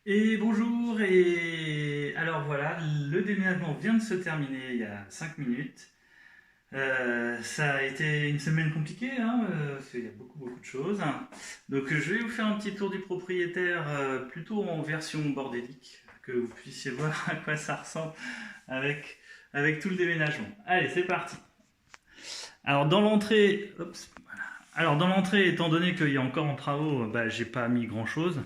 Et bonjour, et alors voilà, le déménagement vient de se terminer il y a 5 minutes. Ça a été une semaine compliquée, hein, parce qu'il y a beaucoup de choses. Donc je vais vous faire un petit tour du propriétaire, plutôt en version bordélique, que vous puissiez voir à quoi ça ressemble avec, avec tout le déménagement. Allez, c'est parti. Alors dans l'entrée, alors dans l'entrée, étant donné qu'il y a encore en travaux, bah, j'ai pas mis grand-chose.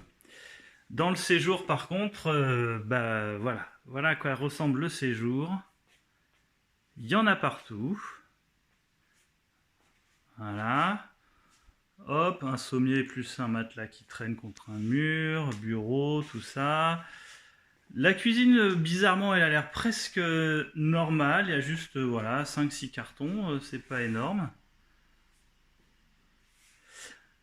Dans le séjour, par contre, bah voilà à quoi ressemble le séjour. Il y en a partout. Voilà. Hop, un sommier plus un matelas qui traîne contre un mur, bureau, tout ça. La cuisine, bizarrement, elle a l'air presque normale. Il y a juste, voilà, 5-6 cartons, c'est pas énorme.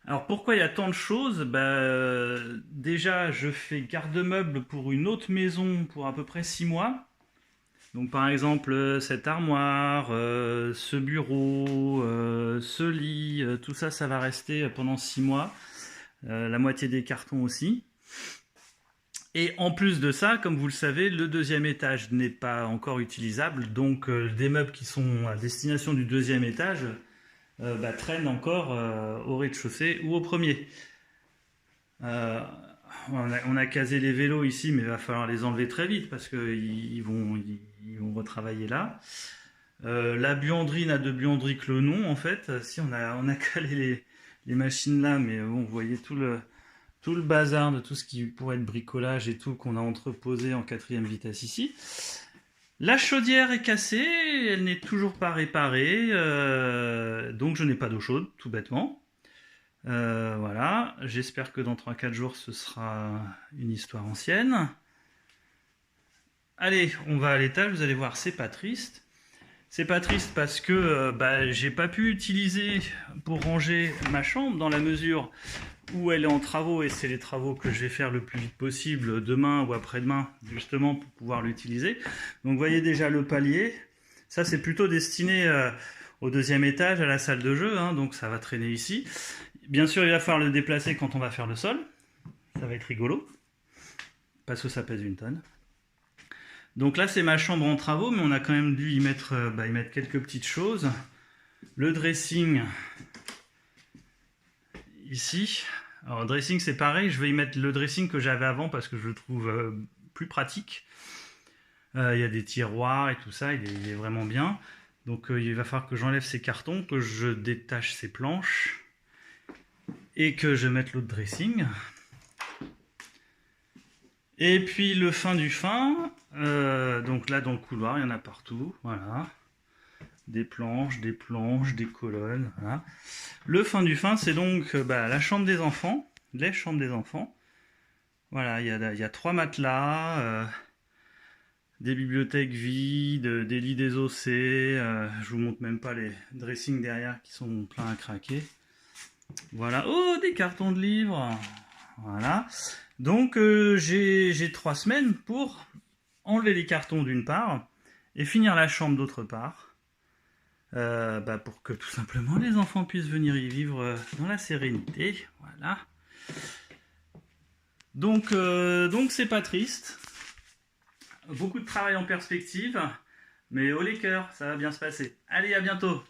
Alors pourquoi il y a tant de choses? Bah, déjà, je fais garde-meuble pour une autre maison pour à peu près 6 mois. Donc par exemple cette armoire, ce bureau, ce lit, tout ça, ça va rester pendant 6 mois. La moitié des cartons aussi. Et en plus de ça, comme vous le savez, le deuxième étage n'est pas encore utilisable. Donc des meubles qui sont à destination du deuxième étage bah, traînent encore au rez-de-chaussée ou au premier. Euh, on a casé les vélos ici, mais il va falloir les enlever très vite parce qu'ils vont retravailler là. La buanderie n'a de buanderie que le nom en fait. Si on a calé les machines là, mais bon, vous voyez tout le bazar de tout ce qui pourrait être bricolage et tout qu'on a entreposé en quatrième vitesse ici. La chaudière est cassée, elle n'est toujours pas réparée, donc je n'ai pas d'eau chaude, tout bêtement. Voilà, j'espère que dans 3-4 jours ce sera une histoire ancienne. Allez, on va à l'étage, vous allez voir, c'est pas triste. C'est pas triste parce que bah, j'ai pas pu utiliser pour ranger ma chambre dans la mesure où elle est en travaux et c'est les travaux que je vais faire le plus vite possible demain ou après-demain justement pour pouvoir l'utiliser. Donc vous voyez déjà le palier. Ça c'est plutôt destiné au deuxième étage, à la salle de jeu, hein, donc ça va traîner ici. Bien sûr il va falloir le déplacer quand on va faire le sol. Ça va être rigolo parce que ça pèse une tonne. Donc là, c'est ma chambre en travaux, mais on a quand même dû y mettre quelques petites choses. Le dressing, ici. Alors, le dressing, c'est pareil. Je vais y mettre le dressing que j'avais avant parce que je le trouve plus pratique. Il y a des tiroirs et tout ça. Il est vraiment bien. Donc, il va falloir que j'enlève ces cartons, que je détache ces planches et que je mette l'autre dressing. Et puis le fin du fin, donc là dans le couloir, il y en a partout, voilà. Des planches, des colonnes, voilà. Le fin du fin, c'est donc bah, la chambre des enfants, les chambres des enfants. Voilà, il y a 3 matelas, des bibliothèques vides, des lits désossés, je vous montre même pas les dressings derrière qui sont pleins à craquer. Voilà, oh, des cartons de livres, voilà. Donc j'ai 3 semaines pour enlever les cartons d'une part et finir la chambre d'autre part, bah, pour que tout simplement les enfants puissent venir y vivre dans la sérénité. Voilà. Donc c'est pas triste. Beaucoup de travail en perspective, mais haut les cœurs, ça va bien se passer. Allez, à bientôt.